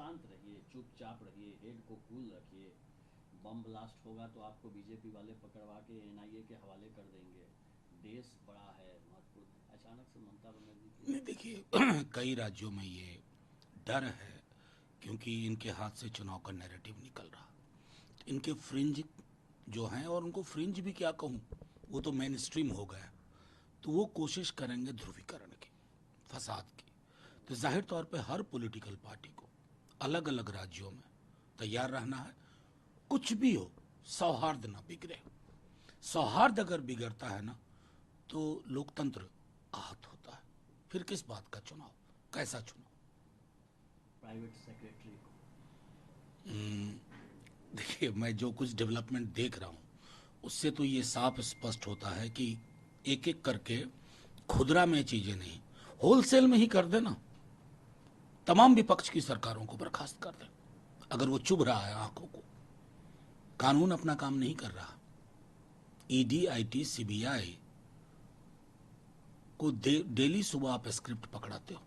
शांत रहिए, चुपचाप रहिए, हेड को कूल रखिए। बम ब्लास्ट होगा तो आपको बीजेपी वाले पकड़वा के एनआईए के हवाले कर देंगे। देश बड़ा है, महत्वपूर्ण। अचानक से ममता बनर्जी नहीं, देखिए कई राज्यों में ये डर है क्योंकि इनके हाथ से चुनाव का नैरेटिव निकल रहा। इनके फ्रिंज जो हैं, और उनको फ्रिंज भी क्या कहूँ, वो तो मेन स्ट्रीम हो गया, तो वो कोशिश करेंगे ध्रुवीकरण की, फसाद की। तो जाहिर तौर पे हर पॉलिटिकल पार्टी को अलग अलग राज्यों में तैयार रहना है। कुछ भी हो, सौहार्द ना बिगड़े। सौहार्द अगर बिगड़ता है ना तो लोकतंत्र आहत होता है। फिर किस बात का चुनाव, कैसा चुनाव? प्राइवेट सेक्रेटरी को देखिए, मैं जो कुछ डेवलपमेंट देख रहा हूँ उससे तो ये साफ स्पष्ट होता है कि एक एक करके खुदरा में चीजें नहीं, होलसेल में ही कर देना। तमाम विपक्ष की सरकारों को बर्खास्त कर दे अगर वो चुभ रहा है आंखों को। कानून अपना काम नहीं कर रहा। ईडी, आईटी, सीबीआई को डेली सुबह आप स्क्रिप्ट पकड़ाते हो,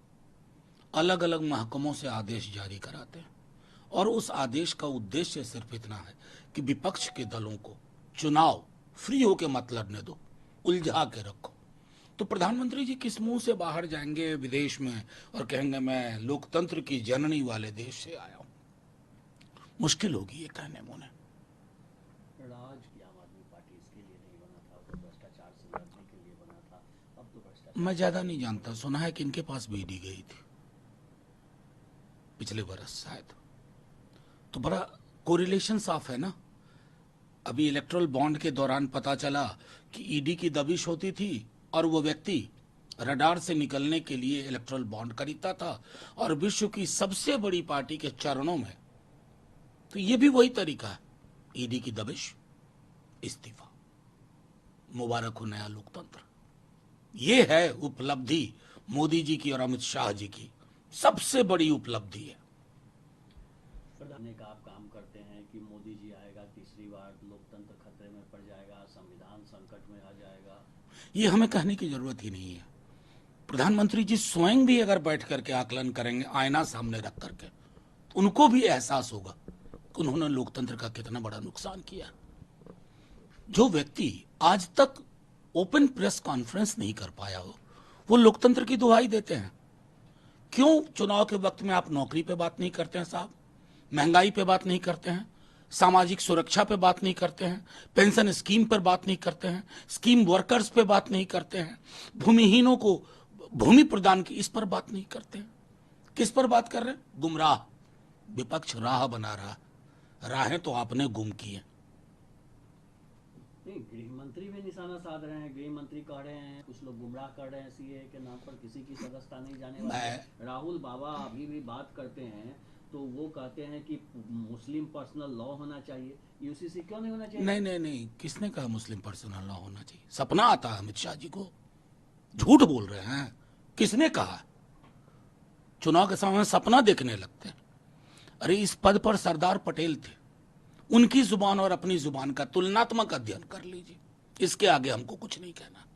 अलग अलग महकमों से आदेश जारी कराते हैं, और उस आदेश का उद्देश्य सिर्फ इतना है कि विपक्ष के दलों को चुनाव फ्री होके मत लड़ने दो, उलझा के रखो। तो प्रधानमंत्री जी किस मुंह से बाहर जाएंगे विदेश में और कहेंगे मैं लोकतंत्र की जननी वाले देश से आया हूं? मुश्किल होगी ये कहने मुने। राज की आम आदमी पार्टी इसके लिए नहीं बना था, वो तो भ्रष्टाचार से लड़ने के लिए बना था। अब तो भ्रष्टाचार मैं ज्यादा नहीं जानता, सुना है कि इनके पास भी ईडी गई थी पिछले बरस शायद। तो बड़ा कोरिलेशन साफ है ना। अभी इलेक्ट्रल बॉन्ड के दौरान पता चला कि ईडी की दबिश होती थी और वो व्यक्ति रडार से निकलने के लिए इलेक्ट्रल बॉन्ड खरीदता था, और विश्व की सबसे बड़ी पार्टी के चरणों में। तो ये भी वही तरीका है, ईडी की दबिश, इस्तीफा। मुबारक हो नया लोकतंत्र। ये है उपलब्धि मोदी जी की और अमित शाह जी की, सबसे बड़ी उपलब्धि है। प्रधान का आप काम करते हैं कि मोदी जी आएगा तीसरी बार, लोकतंत्र खतरे में पड़ जाएगा, संविधान संकट में आ जाएगा। ये हमें कहने की जरूरत ही नहीं है। प्रधानमंत्री जी स्वयं भी अगर बैठ करके आकलन करेंगे, आईना सामने रख करके, उनको भी एहसास होगा कि उन्होंने लोकतंत्र का कितना बड़ा नुकसान किया। जो व्यक्ति आज तक ओपन प्रेस कॉन्फ्रेंस नहीं कर पाया हो, वो लोकतंत्र की दुहाई देते हैं। क्यों चुनाव के वक्त में आप नौकरी पे बात नहीं करते हैं साहब, महंगाई पे बात नहीं करते हैं, सामाजिक सुरक्षा पे बात नहीं करते हैं, पेंशन स्कीम पर बात नहीं करते हैं, स्कीम वर्कर्स पे बात नहीं करते हैं, भूमिहीनों को भूमि प्रदान की, इस पर बात नहीं करते हैं? किस पर बात कर रहे हैं? गुमराह। विपक्ष राह बना रहा, राहें तो आपने गुम की हैं। नहीं, गृह मंत्री भी निशाना साध रहे हैं। गृह मंत्री कह रहे हैं कुछ लोग गुमराह कर रहे हैं, सीए के नाम पर किसी की सदस्यता नहीं जाने वाली। राहुल बाबा अभी भी बात करते हैं तो वो कहते हैं कि मुस्लिम पर्सनल लॉ होना चाहिए। यूसीसी क्यों नहीं होना चाहिए? नहीं नहीं नहीं, किसने कहा मुस्लिम पर्सनल लॉ होना चाहिए? सपना आता है अमित शाह जी को, झूठ बोल रहे हैं। किसने कहा? चुनाव के समय सपना देखने लगते हैं। अरे इस पद पर सरदार पटेल थे, उनकी जुबान और अपनी जुबान का तुलनात्मक अध्ययन कर लीजिए। इसके आगे हमको कुछ नहीं कहना।